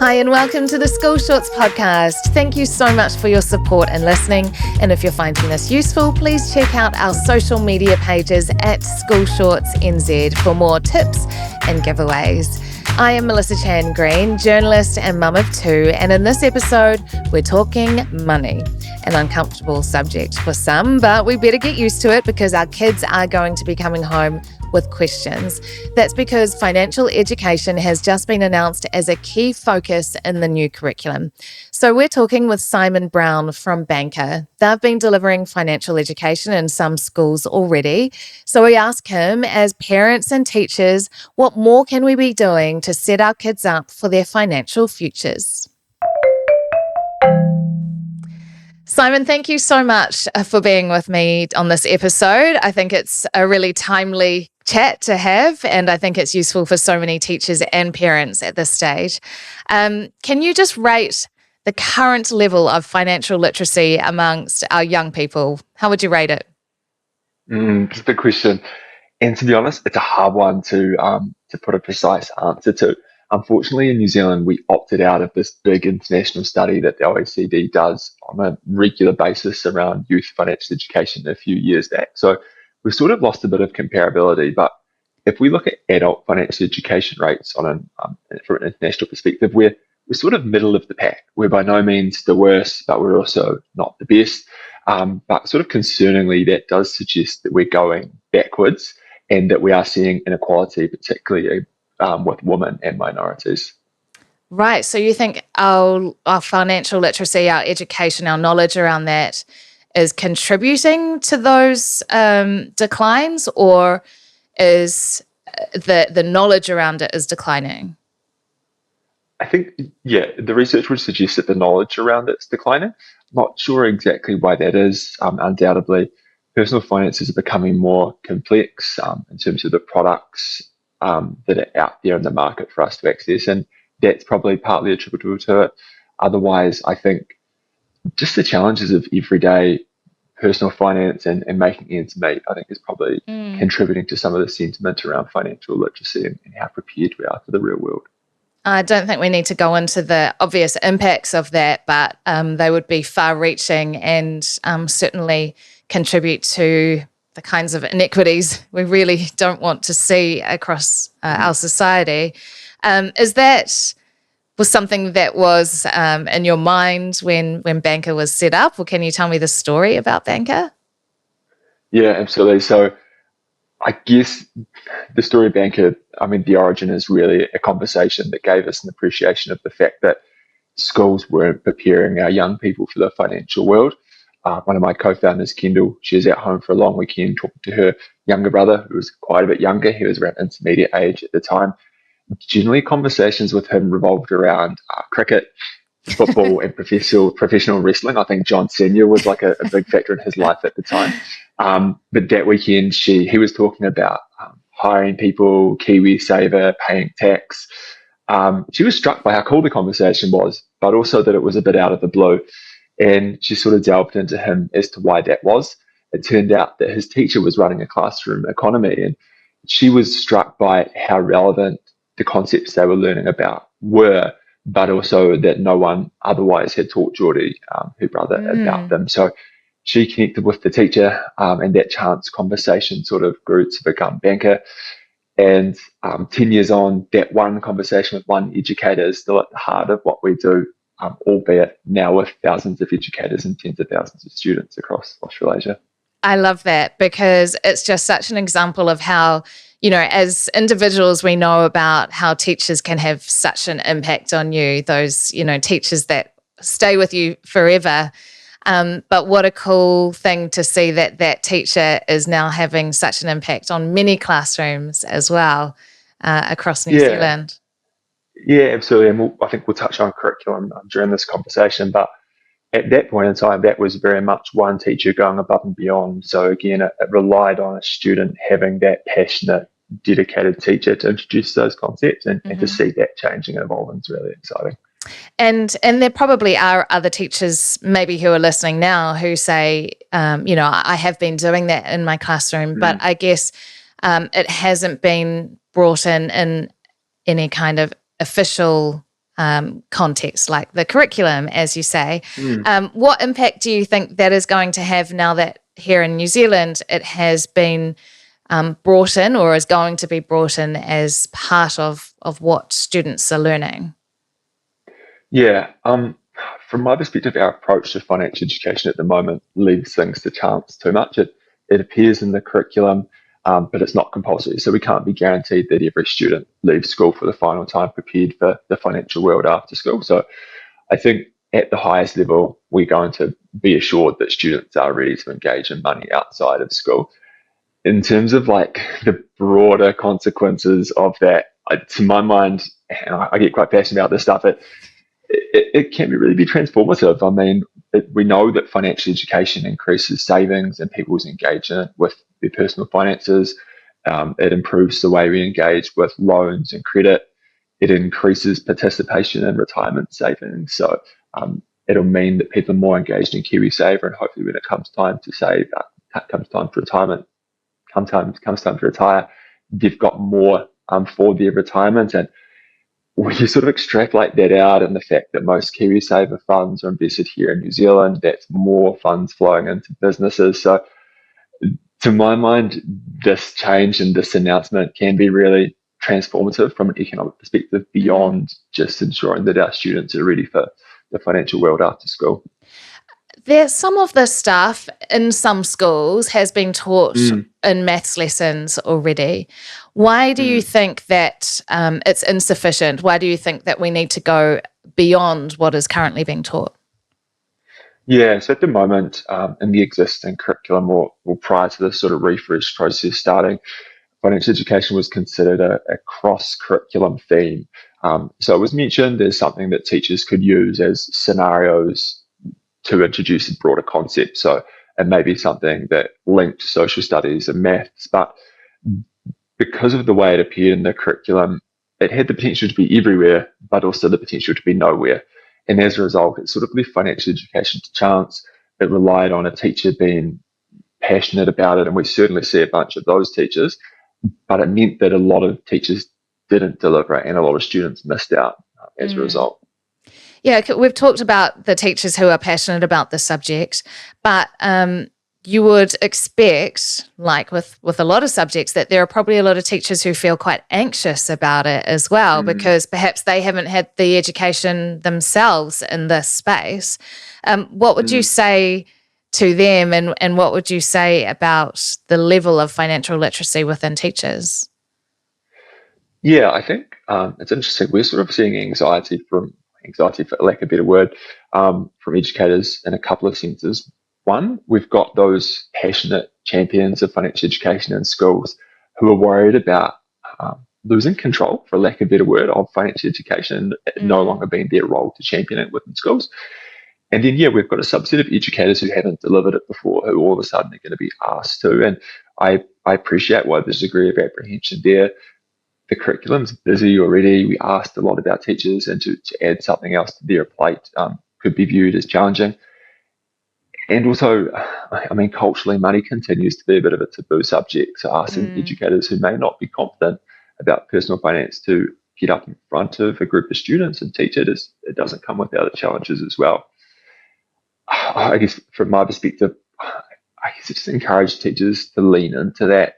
Hi and welcome to the School Shorts podcast. Thank you so much for your support and listening. And if you're finding this useful, please check out our social media pages at School Shorts NZ for more tips and giveaways. I am Melissa Chan Green, journalist and mum of two, and in this episode, we're talking money. An uncomfortable subject for some, but we better get used to it because our kids are going to be coming home with questions. That's because financial education has just been announced as a key focus in the new curriculum. So we're talking with Simon Brown from Banqer. They've been delivering financial education in some schools already. So we ask him, as parents and teachers, what more can we be doing to set our kids up for their financial futures? Simon, thank you so much for being with me on this episode. I think it's a really timely chat to have, and I think it's useful for so many teachers and parents at this stage. Can you just rate the current level of financial literacy amongst our young people? How would you rate it? It's a big question. And to be honest, it's a hard one to put a precise answer to. Unfortunately, in New Zealand, we opted out of this big international study that the OECD does on a regular basis around youth financial education a few years back. So we've sort of lost a bit of comparability. But if we look at adult financial education rates from an international perspective, we're sort of middle of the pack. We're by no means the worst, but we're also not the best. But sort of concerningly, that does suggest that we're going backwards and that we are seeing inequality, particularly with women and minorities. Right. So you think our financial literacy, our education, our knowledge around that is contributing to those declines, or is the knowledge around it is declining? I think, the research would suggest that the knowledge around it's declining. Not sure exactly why that is. Undoubtedly, personal finances are becoming more complex in terms of the products that are out there in the market for us to access, and that's probably partly attributable to it. Otherwise, I think just the challenges of everyday personal finance and making ends meet, I think, is probably contributing to some of the sentiment around financial literacy and how prepared we are for the real world. I don't think we need to go into the obvious impacts of that, but they would be far-reaching and certainly contribute to the kinds of inequities we really don't want to see across our society. Was something that was in your mind when Banqer was set up, or can you tell me the story about Banqer? Yeah, absolutely. So I guess the story of Banqer, the origin is really a conversation that gave us an appreciation of the fact that schools weren't preparing our young people for the financial world. One of my co-founders, Kendall, she was at home for a long weekend talking to her younger brother, who was quite a bit younger. He was around intermediate age at the time. Generally, conversations with him revolved around cricket, football, and professional wrestling. I think John Senior was like a big factor in his life at the time. But that weekend, he was talking about hiring people, KiwiSaver, paying tax. She was struck by how cool the conversation was, but also that it was a bit out of the blue. And she sort of delved into him as to why that was. It turned out that his teacher was running a classroom economy, and she was struck by how relevant the concepts they were learning about were, but also that no one otherwise had taught Geordie, her brother, about them. So she connected with the teacher, and that chance conversation sort of grew to become Banqer. And 10 years on, that one conversation with one educator is still at the heart of what we do, albeit now with thousands of educators and tens of thousands of students across Australasia. I love that because it's just such an example of how, as individuals, we know about how teachers can have such an impact on you, those, teachers that stay with you forever. But what a cool thing to see that teacher is now having such an impact on many classrooms as well across New Zealand. Yeah, absolutely. And I think we'll touch on curriculum during this conversation. But at that point in time, that was very much one teacher going above and beyond. So again, it relied on a student having that passionate, dedicated teacher to introduce those concepts and to see that changing and evolving is really exciting. And there probably are other teachers maybe who are listening now who say, I have been doing that in my classroom, but I guess it hasn't been brought in any kind of official context, like the curriculum, as you say. Mm. What impact do you think that is going to have now that here in New Zealand it has been brought in or is going to be brought in as part of what students are learning? Yeah. From my perspective, our approach to financial education at the moment leaves things to chance too much. It appears in the curriculum, but it's not compulsory. So we can't be guaranteed that every student leaves school for the final time prepared for the financial world after school. So I think at the highest level, we're going to be assured that students are ready to engage in money outside of school. In terms of like the broader consequences of that, to my mind, and I get quite passionate about this stuff. It can really be transformative. I mean, we know that financial education increases savings and people's engagement with their personal finances. It improves the way we engage with loans and credit. It increases participation in retirement savings. So it'll mean that people are more engaged in KiwiSaver, and hopefully, when it comes time to save, comes time for retirement, comes time to retire, they've got more for their retirement. And when you sort of extrapolate that out and the fact that most KiwiSaver funds are invested here in New Zealand, that's more funds flowing into businesses. So to my mind, this change and this announcement can be really transformative from an economic perspective beyond just ensuring that our students are ready for the financial world after school. There's some of this stuff in some schools has been taught in maths lessons already. Why do you think that it's insufficient? Why do you think that we need to go beyond what is currently being taught? Yeah, so at the moment, in the existing curriculum or prior to this sort of refresh process starting, financial education was considered a cross-curriculum theme. So it was mentioned as something that teachers could use as scenarios to introduce a broader concept. So it may be something that linked social studies and maths, but because of the way it appeared in the curriculum, it had the potential to be everywhere, but also the potential to be nowhere. And as a result, it sort of left financial education to chance. It relied on a teacher being passionate about it, and we certainly see a bunch of those teachers, but it meant that a lot of teachers didn't deliver and a lot of students missed out as a result. Yeah, we've talked about the teachers who are passionate about the subject, but you would expect, like with a lot of subjects, that there are probably a lot of teachers who feel quite anxious about it as well, because perhaps they haven't had the education themselves in this space. What would you say to them, and what would you say about the level of financial literacy within teachers? Yeah, I think it's interesting. We're sort of seeing anxiety, for lack of a better word, from educators in a couple of senses. One, we've got those passionate champions of financial education in schools who are worried about losing control, for lack of a better word, of financial education, no longer being their role to champion it within schools. And then, yeah, we've got a subset of educators who haven't delivered it before, who all of a sudden are going to be asked to. And I appreciate why there's a degree of apprehension there. The curriculum's busy already. We asked a lot of our teachers, and to add something else to their plate could be viewed as challenging. And also, I mean, culturally, money continues to be a bit of a taboo subject. So asking educators who may not be confident about personal finance to get up in front of a group of students and teach it, it doesn't come without its challenges as well. I guess from my perspective, I guess it's encourage teachers to lean into that,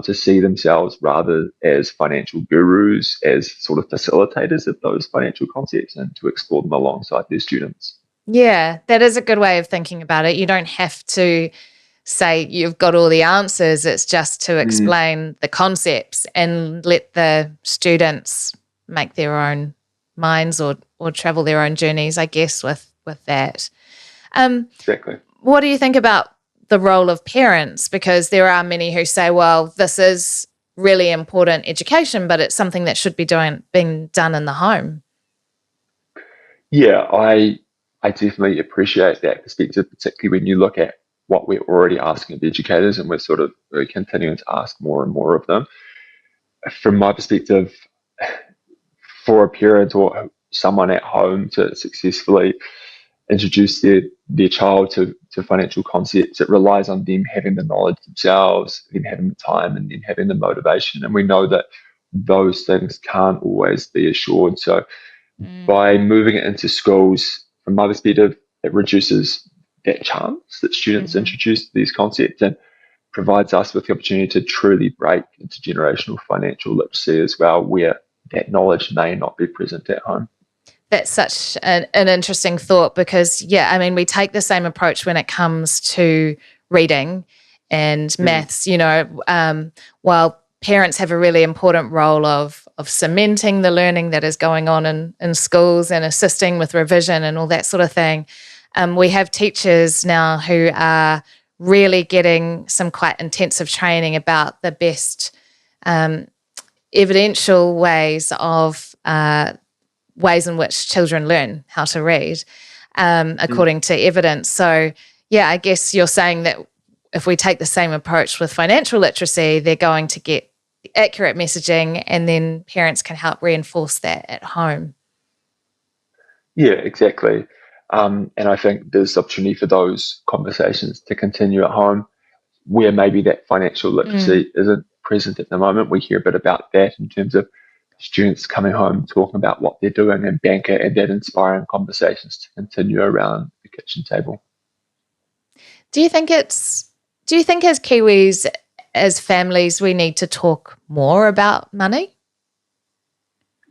to see themselves rather as financial gurus, as sort of facilitators of those financial concepts, and to explore them alongside their students. Yeah, that is a good way of thinking about it. You don't have to say you've got all the answers. It's just to explain the concepts and let the students make their own minds or travel their own journeys, I guess, with that. Exactly. What do you think about the role of parents? Because there are many who say, well, this is really important education, but it's something that should be being done in the home. Yeah, I definitely appreciate that perspective, particularly when you look at what we're already asking of educators, and we're continuing to ask more and more of them. From my perspective, for a parent or someone at home to successfully introduce their child to financial concepts, it relies on them having the knowledge themselves, them having the time, and them having the motivation. And we know that those things can't always be assured. So By moving it into schools, from my perspective, it reduces that chance that students introduce these concepts and provides us with the opportunity to truly break intergenerational financial literacy as well, where that knowledge may not be present at home. That's such an interesting thought because, yeah, I mean, we take the same approach when it comes to reading and maths, while parents have a really important role of cementing the learning that is going on in schools and assisting with revision and all that sort of thing. We have teachers now who are really getting some quite intensive training about the best evidential ways in which children learn how to read according to evidence. So, yeah, I guess you're saying that if we take the same approach with financial literacy, they're going to get accurate messaging and then parents can help reinforce that at home. Yeah, exactly. And I think there's opportunity for those conversations to continue at home where maybe that financial literacy isn't present at the moment. We hear a bit about that in terms of students coming home talking about what they're doing in Banqer and that inspiring conversations to continue around the kitchen table. Do you think as Kiwis, as families, we need to talk more about money?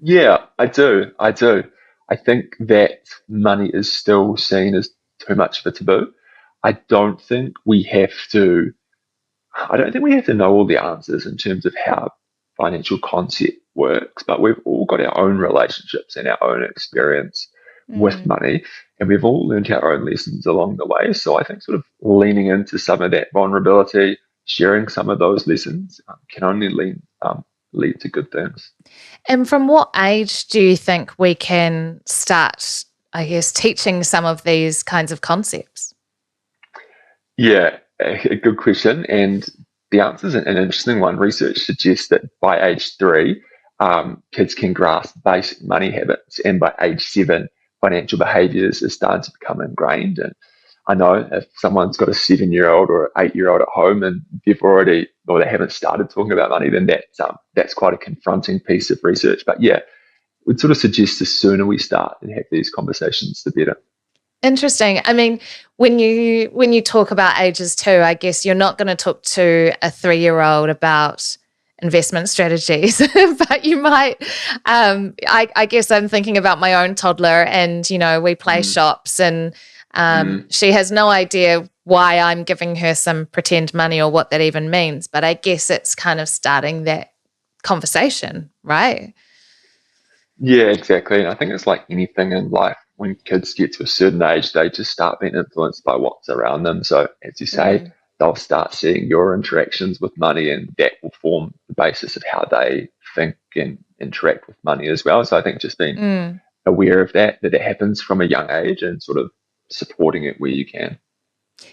Yeah, I do. I think that money is still seen as too much of a taboo. I don't think we have to I don't think we have to know all the answers in terms of how financial concept works, but we've all got our own relationships and our own experience with money, and we've all learned our own lessons along the way. So I think sort of leaning into some of that vulnerability, sharing some of those lessons can only lead to good things. And from what age do you think we can start, I guess, teaching some of these kinds of concepts? Yeah, a good question. And the answer is an interesting one. Research suggests that by age 3, kids can grasp basic money habits, and by age 7, financial behaviours are starting to become ingrained. And I know if someone's got a 7-year-old or an 8-year-old at home and they haven't started talking about money, then that's quite a confronting piece of research. But yeah, would sort of suggest the sooner we start and have these conversations, the better. Interesting. I mean, when you talk about ages too, I guess you're not going to talk to a 3-year-old about investment strategies, but you might. I guess I'm thinking about my own toddler, and we play shops, and she has no idea why I'm giving her some pretend money or what that even means. But I guess it's kind of starting that conversation, right? Yeah, exactly. And I think it's like anything in life. When kids get to a certain age, they just start being influenced by what's around them. So, as you say, they'll start seeing your interactions with money, and that will form the basis of how they think and interact with money as well. So, I think just being aware of that it happens from a young age and sort of supporting it where you can.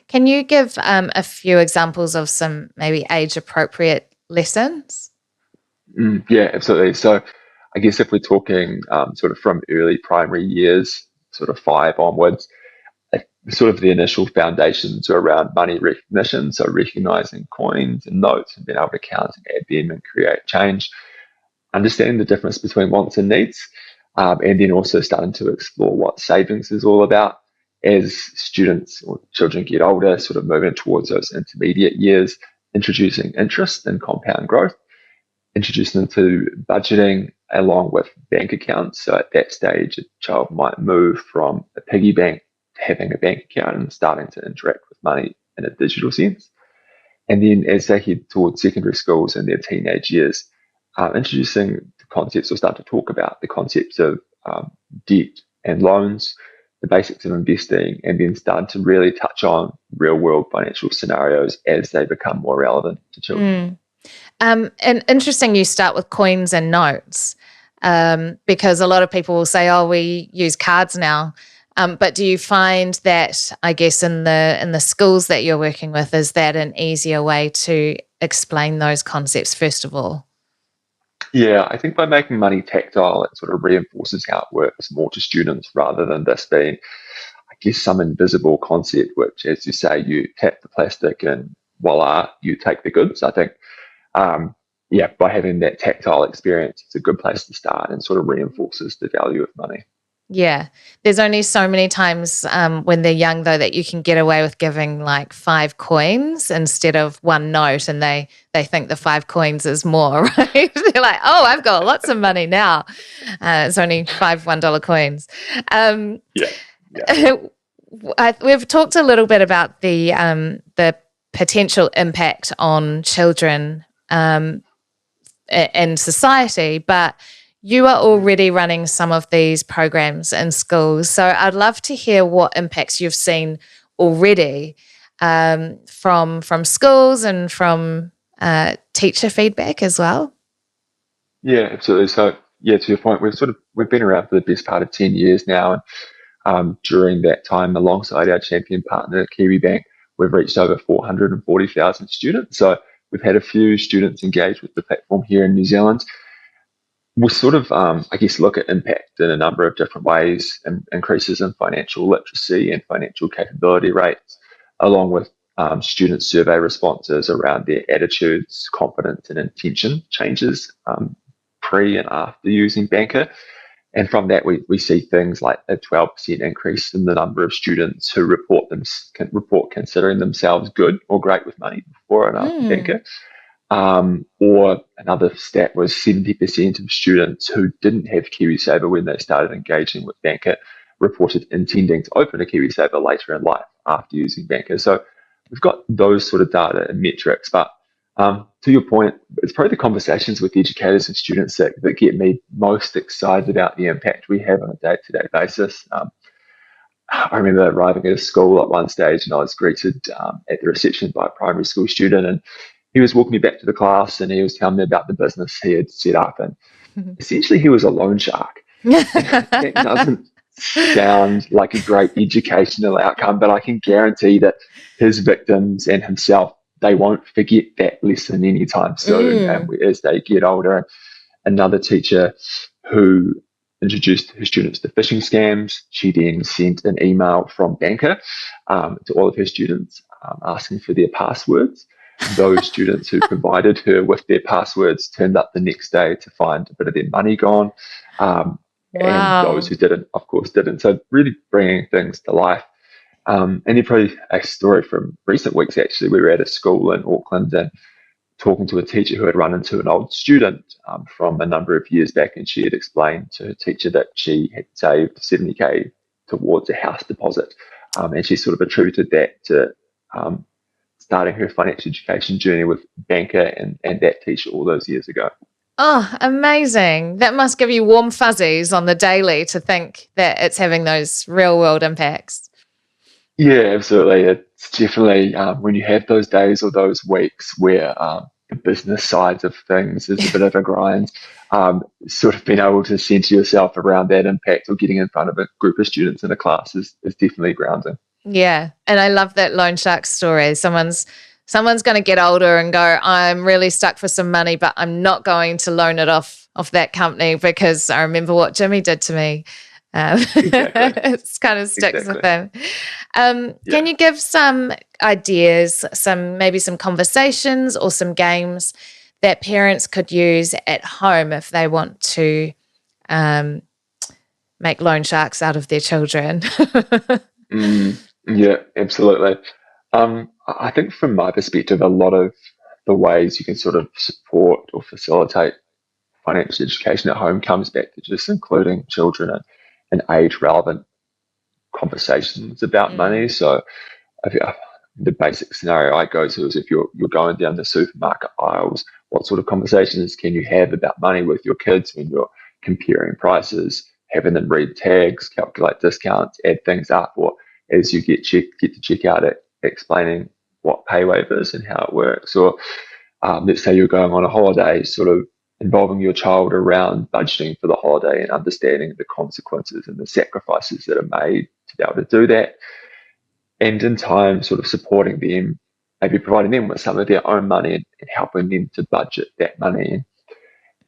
Can you give a few examples of some maybe age-appropriate lessons? Yeah, absolutely. So, I guess if we're talking sort of from early primary years, sort of 5 onwards, sort of the initial foundations are around money recognition. So recognizing coins and notes and being able to count and add them and create change, understanding the difference between wants and needs, and then also starting to explore what savings is all about. As students or children get older, sort of moving towards those intermediate years, introducing interest and compound growth, introducing them to budgeting along with bank accounts. So at that stage, a child might move from a piggy bank to having a bank account and starting to interact with money in a digital sense. And then as they head towards secondary schools and their teenage years, introducing the concepts or start to talk about the concepts of debt and loans, the basics of investing, and then start to really touch on real world financial scenarios as they become more relevant to children. And interesting you start with coins and notes because a lot of people will say, oh, we use cards now. But do you find that, I guess, in the schools that you're working with, is that an easier way to explain those concepts, first of all? Yeah, I think by making money tactile, it sort of reinforces how it works more to students rather than this being, I guess, some invisible concept, which, as you say, you tap the plastic and voila, you take the goods. I think by having that tactile experience, it's a good place to start and sort of reinforces the value of money. Yeah. There's only so many times when they're young, though, that you can get away with giving like 5 coins instead of 1 note, and they think the 5 coins is more, right? They're like, oh, I've got lots of money now. It's only 5 $1 coins. Yeah. Yeah. We've talked a little bit about the potential impact on children in society, but you are already running some of these programs in schools. So I'd love to hear what impacts you've seen already from schools and from teacher feedback as well. Yeah, absolutely. So yeah, to your point, we've been around for the best part of 10 years now. And during that time, alongside our champion partner, KiwiBank, we've reached over 440,000 students. So we've had a few students engage with the platform here in New Zealand. We sort of, I guess, look at impact in a number of different ways, and increases in financial literacy and financial capability rates, along with student survey responses around their attitudes, confidence, and intention changes pre and after using Banqer. And from that, we see things like a 12% increase in the number of students who report considering themselves good or great with money before and after Banqer. Or another stat was 70% of students who didn't have KiwiSaver when they started engaging with Banqer reported intending to open a KiwiSaver later in life after using Banqer. So we've got those sort of data and metrics. But to your point, it's probably the conversations with educators and students that get me most excited about the impact we have on a day-to-day basis. I remember arriving at a school at one stage, and I was greeted at the reception by a primary school student, and he was walking me back to the class, and he was telling me about the business he had set up, and essentially he was a loan shark. That doesn't sound like a great educational outcome, but I can guarantee that his victims and himself, they won't forget that lesson anytime soon as they get older. Another teacher who introduced her students to phishing scams, she then sent an email from Banqer to all of her students asking for their passwords. Those students who provided her with their passwords turned up the next day to find a bit of their money gone. And those who didn't, of course, didn't. So really bringing things to life. And then probably a story from recent weeks, actually. We were at a school in Auckland and talking to a teacher who had run into an old student from a number of years back, and she had explained to her teacher that she had saved 70K towards a house deposit. And she sort of attributed that to starting her financial education journey with Banqer and that teacher all those years ago. Oh, amazing. That must give you warm fuzzies on the daily to think that it's having those real world impacts. Yeah, absolutely. It's definitely when you have those days or those weeks where the business sides of things is a bit of a grind, sort of being able to center yourself around that impact or getting in front of a group of students in a class is definitely grounding. Yeah. And I love that loan shark story. Someone's going to get older and go, I'm really stuck for some money, but I'm not going to loan it off that company because I remember what Jimmy did to me. Exactly. It kind of sticks with them. Can you give some ideas, maybe some conversations or some games that parents could use at home if they want to make loan sharks out of their children? Yeah, absolutely. I think from my perspective, a lot of the ways you can sort of support or facilitate financial education at home comes back to just including children and age-relevant conversations about money. So the basic scenario I go to is if you're going down the supermarket aisles, what sort of conversations can you have about money with your kids when you're comparing prices, having them read tags, calculate discounts, add things up, or as you get to check out it, explaining what pay wave is and how it works. Or let's say you're going on a holiday, sort of involving your child around budgeting for the holiday and understanding the consequences and the sacrifices that are made to be able to do that. And in time, sort of supporting them, maybe providing them with some of their own money and helping them to budget that money. And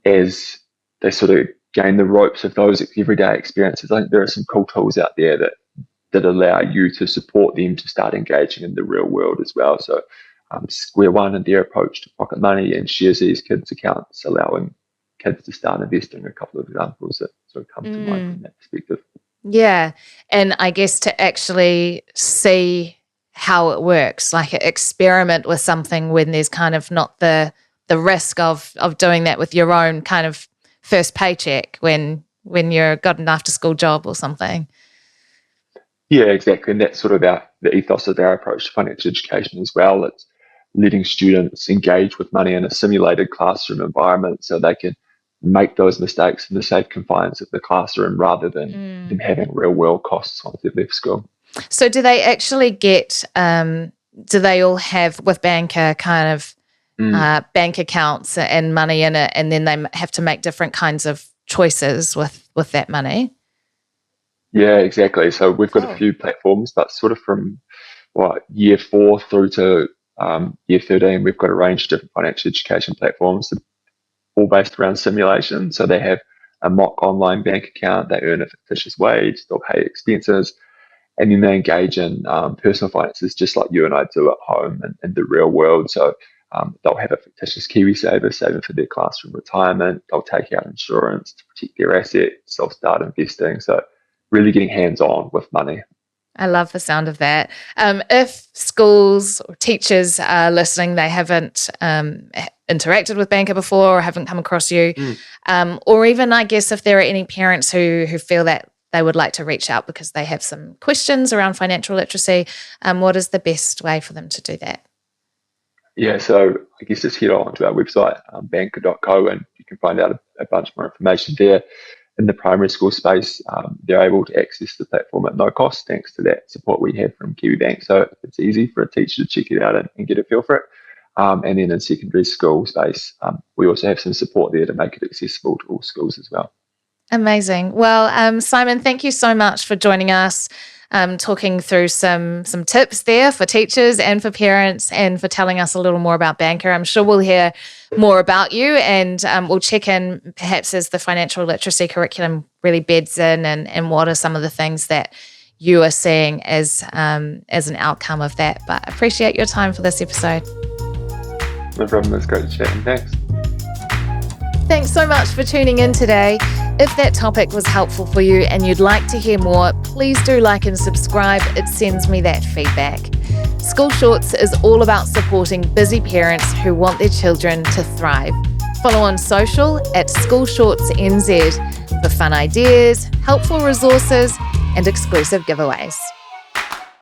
as they sort of gain the ropes of those everyday experiences, I think there are some cool tools out there that allow you to support them to start engaging in the real world as well. So square one in their approach to pocket money and shares these kids' accounts, allowing kids to start investing. A couple of examples that sort of come to mind from that perspective. Yeah. And I guess to actually see how it works, like experiment with something when there's kind of not the risk of doing that with your own kind of first paycheck when you're got an after school job or something. Yeah, exactly. And that's sort of the ethos of our approach to financial education as well. It's letting students engage with money in a simulated classroom environment so they can make those mistakes in the safe confines of the classroom rather than them having real world costs once they've left school. So do they actually get, do they all have with Banqer kind of bank accounts and money in it, and then they have to make different kinds of choices with that money? Yeah, exactly. So we've got a few platforms, but sort of from year 4 through to year 13, we've got a range of different financial education platforms, all based around simulation. So they have a mock online bank account, they earn a fictitious wage, they'll pay expenses, and then they engage in personal finances just like you and I do at home and in the real world. So they'll have a fictitious KiwiSaver saving for their classroom retirement, they'll take out insurance to protect their assets, they'll start investing. So really getting hands-on with money. I love the sound of that. If schools or teachers are listening, they haven't interacted with Banqer before or haven't come across you, or even I guess if there are any parents who feel that they would like to reach out because they have some questions around financial literacy, what is the best way for them to do that? Yeah, so I guess just head on to our website, banqer.co, and you can find out a bunch more information there. In the primary school space, they're able to access the platform at no cost thanks to that support we have from KiwiBank. So it's easy for a teacher to check it out and get a feel for it. And then in secondary school space, we also have some support there to make it accessible to all schools as well. Amazing. Well, Simon, thank you so much for joining us, talking through some tips there for teachers and for parents and for telling us a little more about Banqer. I'm sure we'll hear more about you and we'll check in perhaps as the financial literacy curriculum really beds in and what are some of the things that you are seeing as an outcome of that. But I appreciate your time for this episode. No problem. It's great to chat. Thanks. Thanks so much for tuning in today. If that topic was helpful for you and you'd like to hear more, please do like and subscribe. It sends me that feedback. School Shorts is all about supporting busy parents who want their children to thrive. Follow on social at School Shorts NZ for fun ideas, helpful resources, and exclusive giveaways.